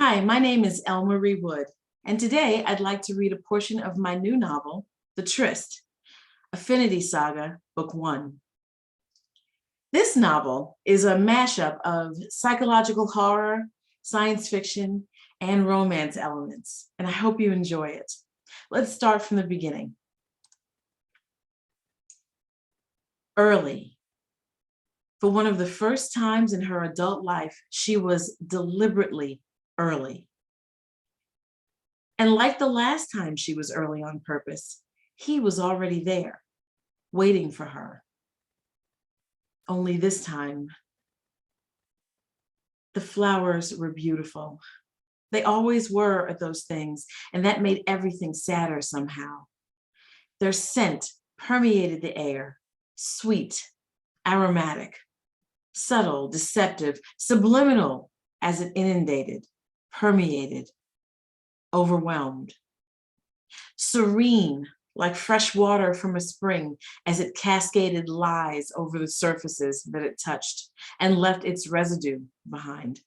Hi, my name is Elmarie Wood, and today I'd like to read a portion of my new novel, The Tryst, Affinity Saga, Book 1. This novel is a mashup of psychological horror, science fiction, and romance elements, and I hope you enjoy it. Let's start from the beginning. Early. For one of the first times in her adult life, she was deliberately early. And like the last time she was early on purpose, he was already there, waiting for her. Only this time, the flowers were beautiful. They always were at those things, and that made everything sadder somehow. Their scent permeated the air, sweet, aromatic, subtle, deceptive, subliminal as it inundated, permeated, overwhelmed. Serene, like fresh water from a spring, as it cascaded lies over the surfaces that it touched and left its residue behind.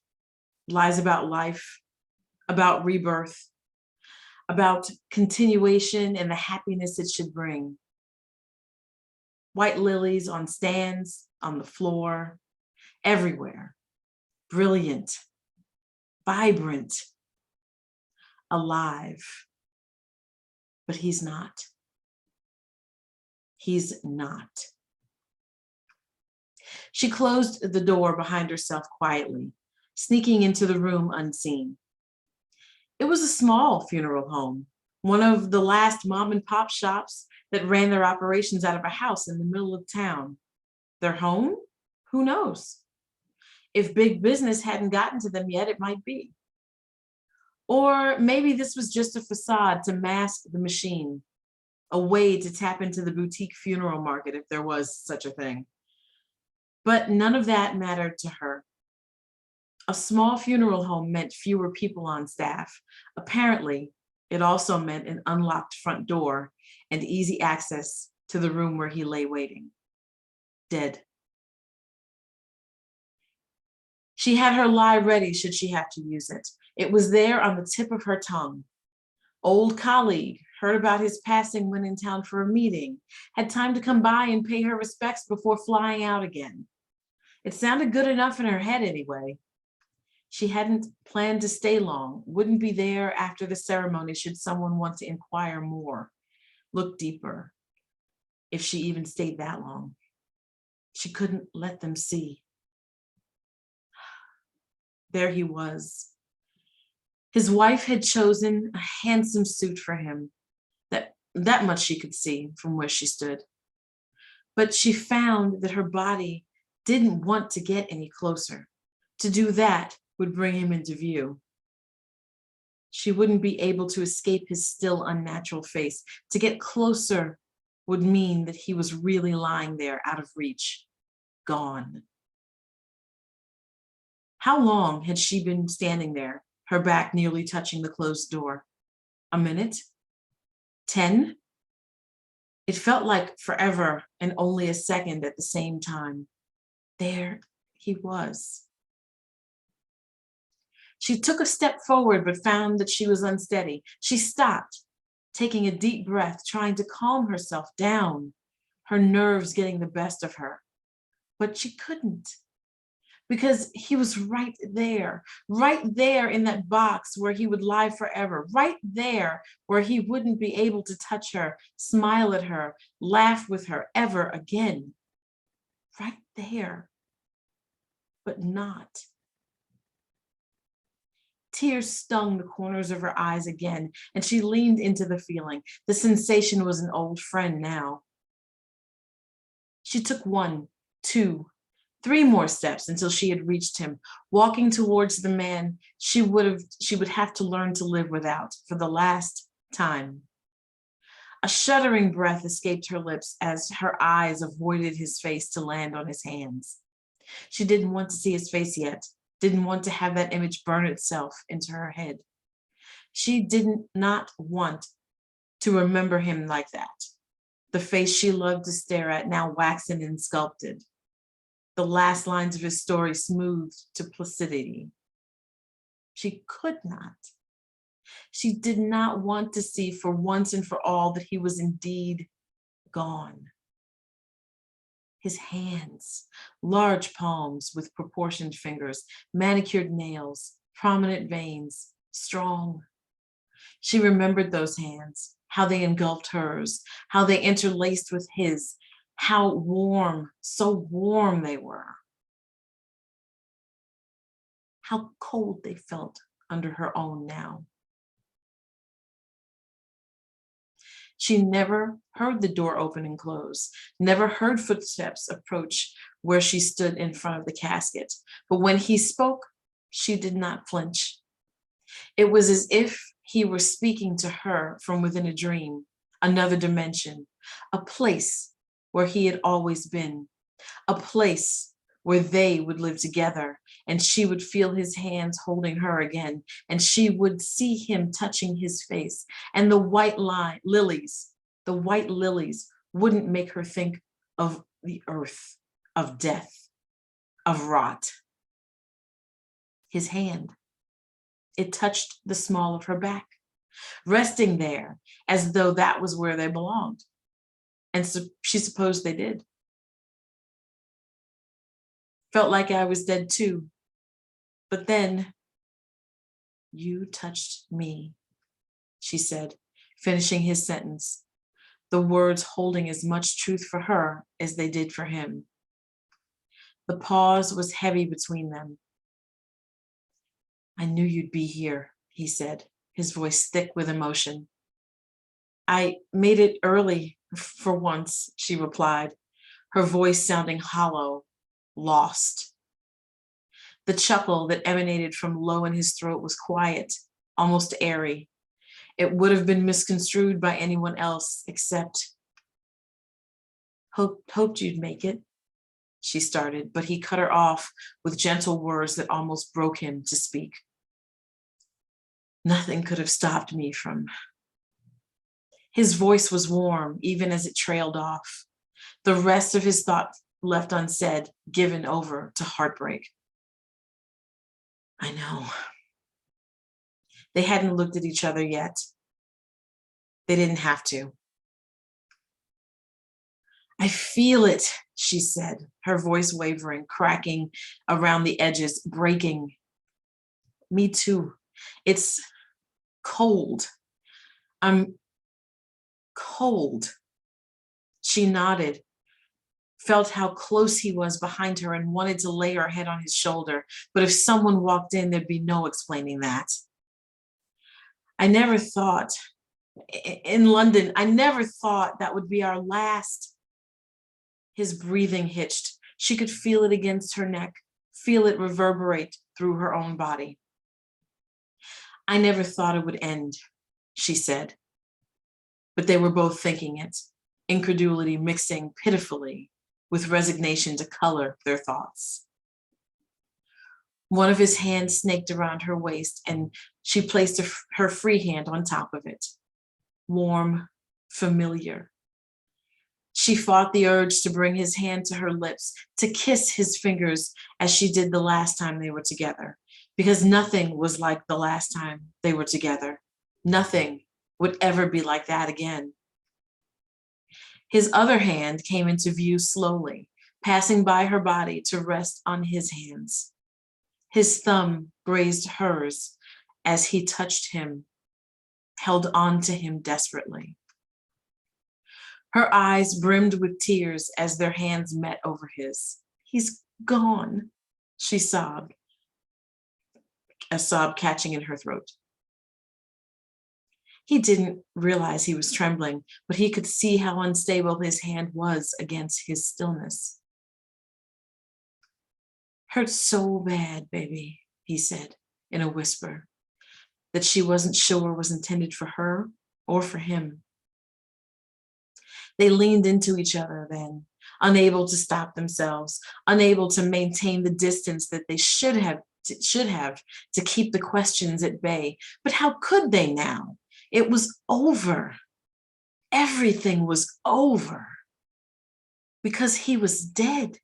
Lies about life, about rebirth, about continuation and the happiness it should bring. White lilies on stands, on the floor, everywhere. Brilliant, vibrant, alive. But he's not. He's not. She closed the door behind herself quietly, sneaking into the room unseen. It was a small funeral home, one of the last mom and pop shops that ran their operations out of a house in the middle of town. Their home? Who knows? If big business hadn't gotten to them yet, it might be. Or maybe this was just a facade to mask the machine, a way to tap into the boutique funeral market if there was such a thing. But none of that mattered to her. A small funeral home meant fewer people on staff. Apparently, it also meant an unlocked front door and easy access to the room where he lay waiting, dead. She had her lie ready should she have to use it. It was there on the tip of her tongue. Old colleague, heard about his passing when in town for a meeting, had time to come by and pay her respects before flying out again. It sounded good enough in her head anyway. She hadn't planned to stay long, wouldn't be there after the ceremony should someone want to inquire more, look deeper, if she even stayed that long. She couldn't let them see. There he was. His wife had chosen a handsome suit for him. That much she could see from where she stood. But she found that her body didn't want to get any closer. To do that would bring him into view. She wouldn't be able to escape his still unnatural face. To get closer would mean that he was really lying there out of reach, gone. How long had she been standing there, her back nearly touching the closed door? A minute? 10? It felt like forever and only a second at the same time. There he was. She took a step forward, but found that she was unsteady. She stopped, taking a deep breath, trying to calm herself down, her nerves getting the best of her. But she couldn't, because he was right there in that box where he would lie forever, right there where he wouldn't be able to touch her, smile at her, laugh with her ever again. Right there, but not. Tears stung the corners of her eyes again, and she leaned into the feeling. The sensation was an old friend now. She took 1, 2, 3 more steps until she had reached him, walking towards the man she would have to learn to live without for the last time. A shuddering breath escaped her lips as her eyes avoided his face to land on his hands. She didn't want to see his face yet, didn't want to have that image burn itself into her head. She did not want to remember him like that, the face she loved to stare at, now waxen and sculpted, the last lines of his story smoothed to placidity. She could not. She did not want to see for once and for all that he was indeed gone. His hands, large palms with proportioned fingers, manicured nails, prominent veins, strong. She remembered those hands, how they engulfed hers, how they interlaced with his, how warm, so warm they were, how cold they felt under her own now. She never heard the door open and close, never heard footsteps approach where she stood in front of the casket. But when he spoke, she did not flinch. It was as if he were speaking to her from within a dream, another dimension, a place where he had always been, a place where they would live together, and she would feel his hands holding her again, and she would see him touching his face, and the white lilies wouldn't make her think of the earth, of death, of rot. His hand, it touched the small of her back, resting there as though that was where they belonged. And so she supposed they did. Felt like I was dead too. But then, you touched me, she said, finishing his sentence, the words holding as much truth for her as they did for him. The pause was heavy between them. I knew you'd be here, he said, his voice thick with emotion. I made it early for once, she replied, her voice sounding hollow, lost. The chuckle that emanated from low in his throat was quiet, almost airy. It would have been misconstrued by anyone else except, hoped you'd make it, she started, but he cut her off with gentle words that almost broke him to speak. Nothing could have stopped me from. His voice was warm, even as it trailed off. The rest of his thought left unsaid, given over to heartbreak. I know. They hadn't looked at each other yet. They didn't have to. I feel it, she said, her voice wavering, cracking around the edges, breaking. Me too. It's cold. I'm cold. She nodded, felt how close he was behind her and wanted to lay her head on his shoulder. But if someone walked in, there'd be no explaining that. I never thought, in London, I never thought that would be our last. His breathing hitched. She could feel it against her neck, feel it reverberate through her own body. I never thought it would end, she said. But they were both thinking it, incredulity mixing pitifully with resignation to color their thoughts. One of his hands snaked around her waist, and she placed her free hand on top of it. Warm, familiar. She fought the urge to bring his hand to her lips, to kiss his fingers as she did the last time they were together, because nothing was like the last time they were together. Nothing would ever be like that again. His other hand came into view slowly, passing by her body to rest on his hands. His thumb grazed hers as he touched him, held on to him desperately. Her eyes brimmed with tears as their hands met over his. He's gone, she sobbed, a sob catching in her throat. He didn't realize he was trembling, but he could see how unstable his hand was against his stillness. Hurts so bad, baby, he said in a whisper that she wasn't sure was intended for her or for him. They leaned into each other then, unable to stop themselves, unable to maintain the distance that they should have to keep the questions at bay. But how could they now? It was over. Everything was over because he was dead.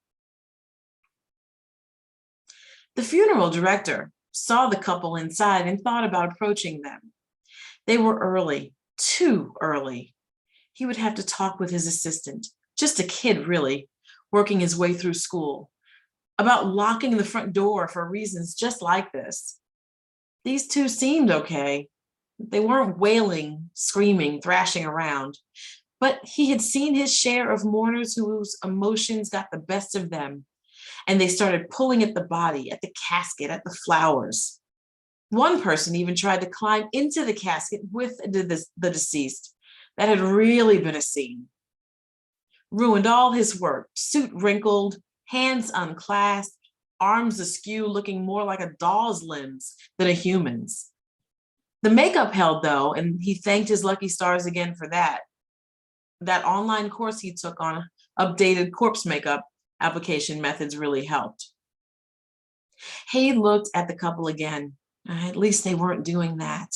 The funeral director saw the couple inside and thought about approaching them. They were early, too early. He would have to talk with his assistant, just a kid really, working his way through school, about locking the front door for reasons just like this. These two seemed okay. They weren't wailing, screaming, thrashing around, but he had seen his share of mourners whose emotions got the best of them, and they started pulling at the body, at the casket, at the flowers. One person even tried to climb into the casket with the deceased. That had really been a scene. Ruined all his work, suit wrinkled, hands unclasped, arms askew, looking more like a doll's limbs than a human's. The makeup held, though, and he thanked his lucky stars again for that. That online course he took on updated corpse makeup application methods really helped. He looked at the couple again. At least they weren't doing that.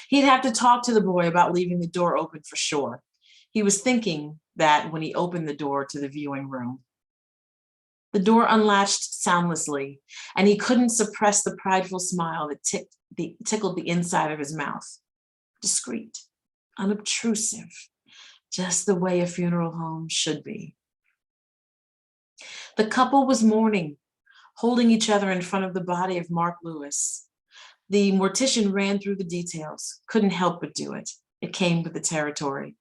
He'd have to talk to the boy about leaving the door open for sure. He was thinking that when he opened the door to the viewing room. The door unlatched soundlessly, and he couldn't suppress the prideful smile that tickled the inside of his mouth. Discreet, unobtrusive, just the way a funeral home should be. The couple was mourning, holding each other in front of the body of Mark Lewis. The mortician ran through the details, couldn't help but do it. It came with the territory.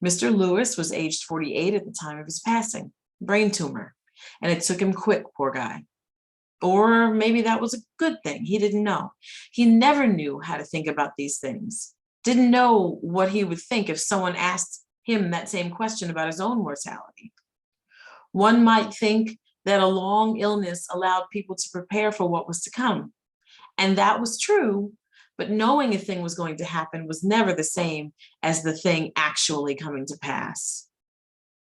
Mr. Lewis was aged 48 at the time of his passing, brain tumor, and it took him quick, poor guy. Or maybe that was a good thing, he didn't know. He never knew how to think about these things, didn't know what he would think if someone asked him that same question about his own mortality. One might think that a long illness allowed people to prepare for what was to come. And that was true, but knowing a thing was going to happen was never the same as the thing actually coming to pass.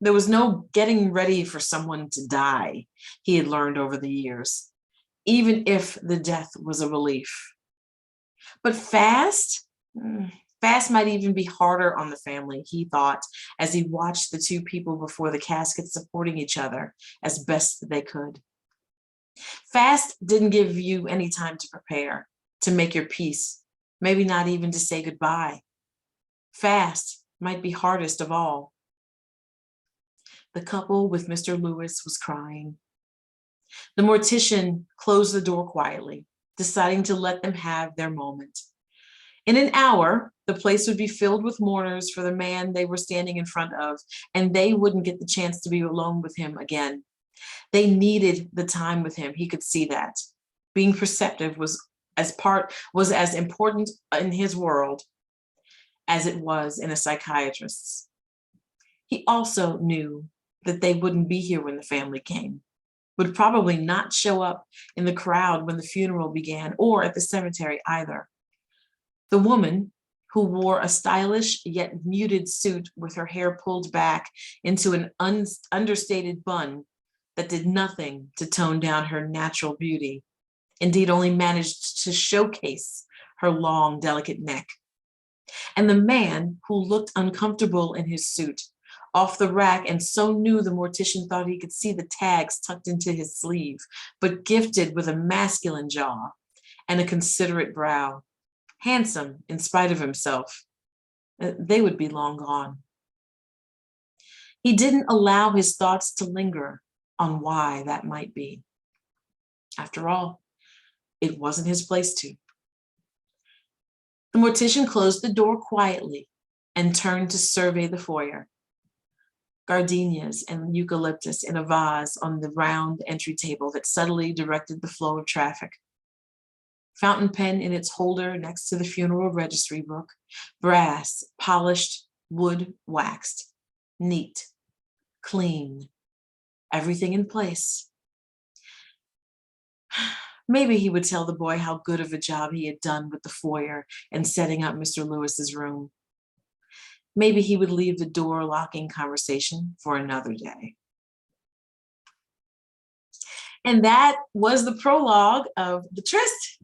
There was no getting ready for someone to die, he had learned over the years, even if the death was a relief. But fast might even be harder on the family, he thought, as he watched the two people before the casket supporting each other as best they could. Fast didn't give you any time to prepare, to make your peace, maybe not even to say goodbye. Fast might be hardest of all. The couple with Mr. Lewis was crying. The mortician closed the door quietly, deciding to let them have their moment. In an hour, the place would be filled with mourners for the man they were standing in front of, and they wouldn't get the chance to be alone with him again. They needed the time with him. He could see that. Being perceptive was as important in his world as it was in a psychiatrist's. He also knew that they wouldn't be here when the family came, would probably not show up in the crowd when the funeral began or at the cemetery either. The woman, who wore a stylish yet muted suit with her hair pulled back into an understated bun that did nothing to tone down her natural beauty, indeed only managed to showcase her long, delicate neck. And the man who looked uncomfortable in his suit, off the rack, and so new the mortician thought he could see the tags tucked into his sleeve, but gifted with a masculine jaw and a considerate brow, handsome in spite of himself. They would be long gone. He didn't allow his thoughts to linger on why that might be. After all, it wasn't his place to. The mortician closed the door quietly and turned to survey the foyer. Gardenias and eucalyptus in a vase on the round entry table that subtly directed the flow of traffic. Fountain pen in its holder next to the funeral registry book, brass, polished, wood waxed, neat, clean, everything in place. Maybe he would tell the boy how good of a job he had done with the foyer and setting up Mr. Lewis's room. Maybe he would leave the door locking conversation for another day. And that was the prologue of the Tryst.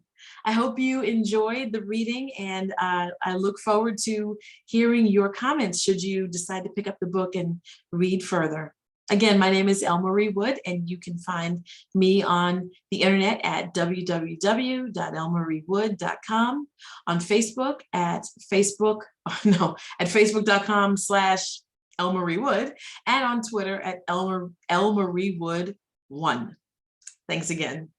I hope you enjoyed the reading, and I look forward to hearing your comments should you decide to pick up the book and read further. Again, my name is Elmarie Wood, and you can find me on the internet at www.elmariewood.com, on Facebook at facebook.com/Elmarie Wood, and on Twitter at Elmarie Wood 1. Thanks again.